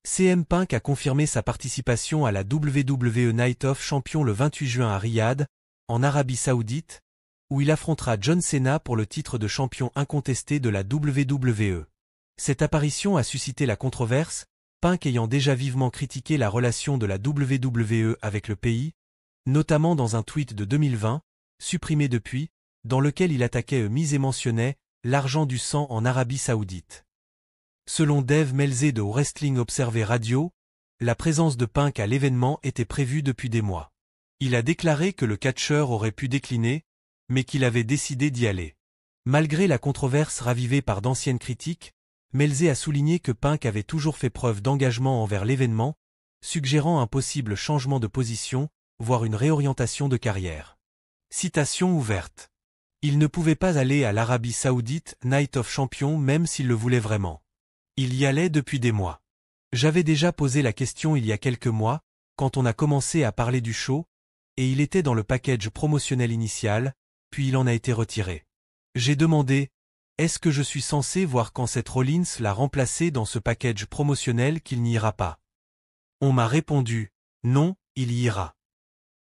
CM Punk a confirmé sa participation à la WWE Night of Champions le 28 juin à Riyad, en Arabie Saoudite, où il affrontera John Cena pour le titre de champion incontesté de la WWE. Cette apparition a suscité la controverse, Punk ayant déjà vivement critiqué la relation de la WWE avec le pays, notamment dans un tweet de 2020, supprimé depuis, dans lequel il attaquait Miz et mentionnait « l'argent du sang en Arabie Saoudite ». Selon Dave Meltzer de Wrestling Observer Radio, la présence de Punk à l'événement était prévue depuis des mois. Il a déclaré que le catcheur aurait pu décliner, mais qu'il avait décidé d'y aller. Malgré la controverse ravivée par d'anciennes critiques, Meltzer a souligné que Punk avait toujours fait preuve d'engagement envers l'événement, suggérant un possible changement de position, voire une réorientation de carrière. Citation ouverte. Il ne pouvait pas aller à l'Arabie Saoudite Night of Champions même s'il le voulait vraiment. Il y allait depuis des mois. J'avais déjà posé la question il y a quelques mois, quand on a commencé à parler du show, et il était dans le package promotionnel initial, puis il en a été retiré. J'ai demandé, est-ce que je suis censé voir quand Seth Rollins l'a remplacé dans ce package promotionnel qu'il n'y ira pas? On m'a répondu, non, il y ira.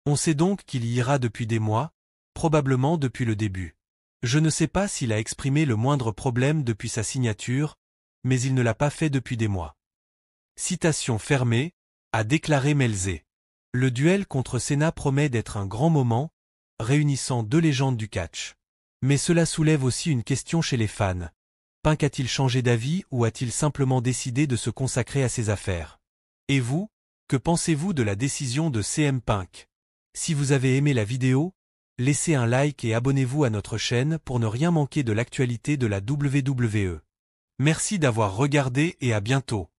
On sait donc qu'il y ira depuis des mois, probablement depuis le début. Je ne sais pas s'il a exprimé le moindre problème depuis sa signature, mais il ne l'a pas fait depuis des mois. Citation fermée, a déclaré Meltzer. Le duel contre Cena promet d'être un grand moment, réunissant deux légendes du catch. Mais cela soulève aussi une question chez les fans. Punk a-t-il changé d'avis ou a-t-il simplement décidé de se consacrer à ses affaires? Et vous, que pensez-vous de la décision de CM Punk? Si vous avez aimé la vidéo, laissez un like et abonnez-vous à notre chaîne pour ne rien manquer de l'actualité de la WWE. Merci d'avoir regardé et à bientôt.